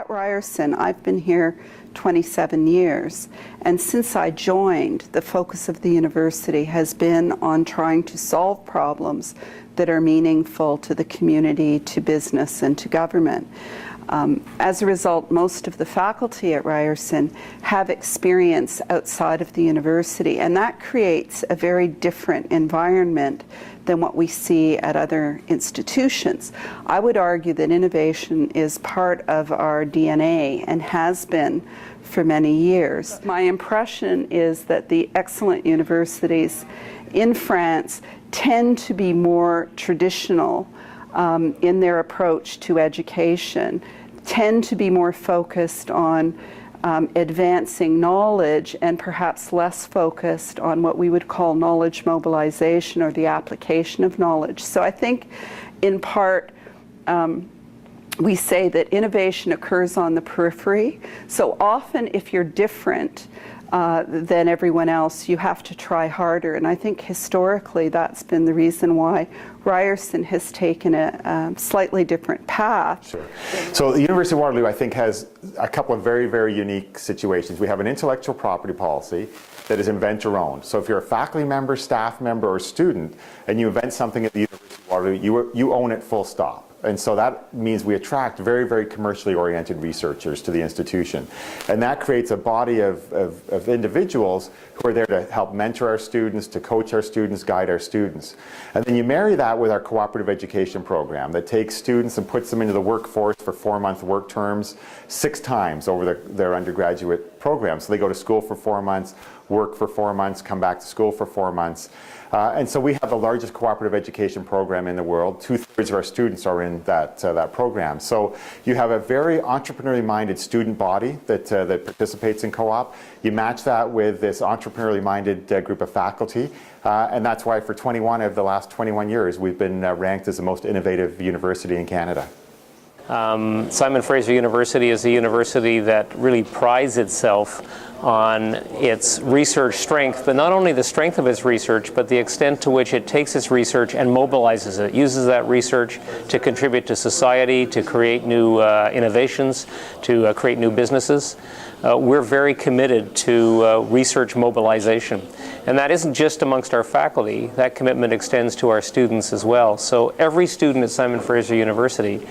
At Ryerson, I've been here 27 years, and since I joined, the focus of the university has been on trying to solve problems that are meaningful to the community, to business, and to government. As a result, most of the faculty at Ryerson have experience outside of the university, and that creates a very different environment than what we see at other institutions. I would argue that innovation is part of our DNA and has been for many years. My impression is that the excellent universities in France tend to be more traditional in their approach to education, tend to be more focused on advancing knowledge and perhaps less focused on what we would call knowledge mobilization or the application of knowledge. So I think in part we say that innovation occurs on the periphery. So often if you're different than everyone else, you have to try harder. And I think historically that's been the reason why Ryerson has taken a slightly different path. Sure. So the University of Waterloo, I think, has a couple of very, very unique situations. We have an intellectual property policy that is inventor-owned. So if you're a faculty member, staff member, or student, and you invent something at the University of Waterloo, you own it full stop. And so that means we attract very, very commercially oriented researchers to the institution. And that creates a body of individuals who are there to help mentor our students, to coach our students, guide our students. And then you marry that with our cooperative education program that takes students and puts them into the workforce for 4-month work terms 6 times over their undergraduate program. So they go to school for 4 months, work for 4 months, come back to school for 4 months. And so we have the largest cooperative education program in the world. 2/3 of our students are in that program. So you have a very entrepreneurially minded student body that participates in co-op. You match that with this entrepreneurially minded group of faculty. And that's why for 21 of the last 21 years, we've been ranked as the most innovative university in Canada. Simon Fraser University is a university that really prides itself on its research strength, but not only the strength of its research, but the extent to which it takes its research and mobilizes it, uses that research to contribute to society, to create new innovations, to create new businesses. We're very committed to research mobilization. And that isn't just amongst our faculty, that commitment extends to our students as well. So every student at Simon Fraser University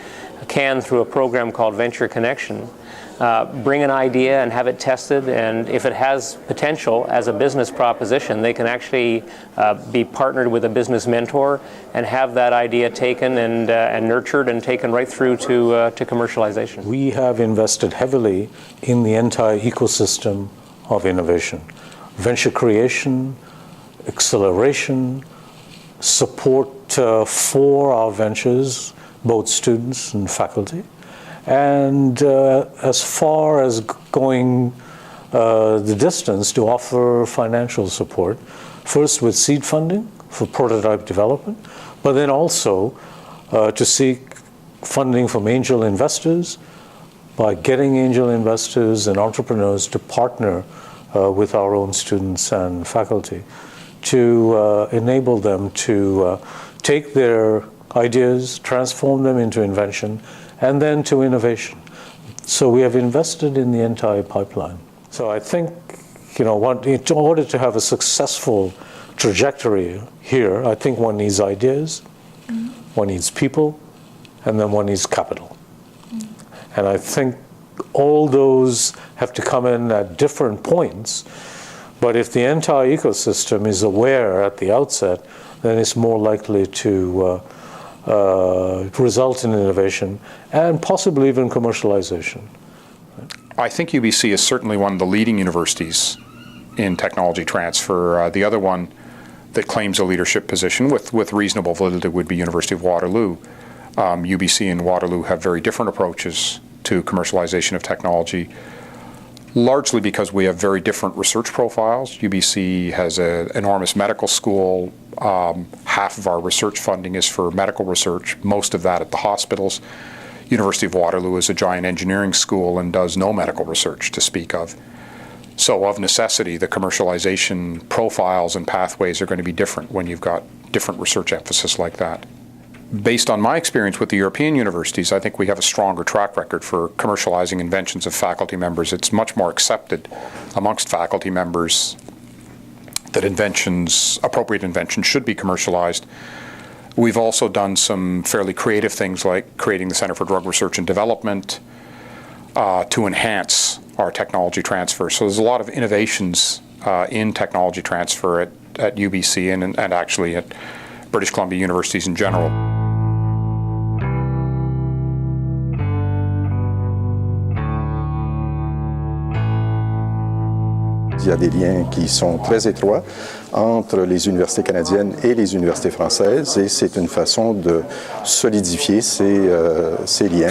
can, through a program called Venture Connection, bring an idea and have it tested, and if it has potential as a business proposition, they can actually be partnered with a business mentor and have that idea taken and nurtured and taken right through to commercialization. We have invested heavily in the entire ecosystem of innovation. Venture creation, acceleration, support for our ventures, both students and faculty. And as far as going the distance to offer financial support, first with seed funding for prototype development, but then also to seek funding from angel investors by getting angel investors and entrepreneurs to partner with our own students and faculty to enable them to take their ideas, transform them into invention, and then to innovation. So we have invested in the entire pipeline. So I think, in order to have a successful trajectory here, I think one needs ideas, one needs people, and then one needs capital. And I think all those have to come in at different points, but if the entire ecosystem is aware at the outset, then it's more likely to result in innovation and possibly even commercialization. I think UBC is certainly one of the leading universities in technology transfer. The other one that claims a leadership position with reasonable validity would be University of Waterloo. UBC and Waterloo have very different approaches to commercialization of technology, largely because we have very different research profiles. UBC has an enormous medical school. Half of our research funding is for medical research, most of that at the hospitals. University of Waterloo is a giant engineering school and does no medical research to speak of. So of necessity, the commercialization profiles and pathways are going to be different when you've got different research emphasis like that. based on my experience with the European universities, I think we have a stronger track record for commercializing inventions of faculty members. It's much more accepted amongst faculty members that appropriate inventions should be commercialized. We've also done some fairly creative things like creating the Center for Drug Research and Development to enhance our technology transfer. So there's a lot of innovations in technology transfer at UBC and actually at British Columbia universities in general. Il y a des liens qui sont très étroits entre les universités canadiennes et les universités françaises et c'est une façon de solidifier ces liens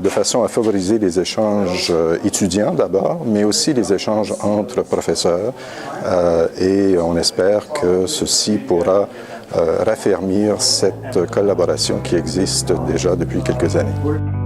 de façon à favoriser les échanges étudiants d'abord, mais aussi les échanges entre professeurs et on espère que ceci pourra raffermir cette collaboration qui existe déjà depuis quelques années.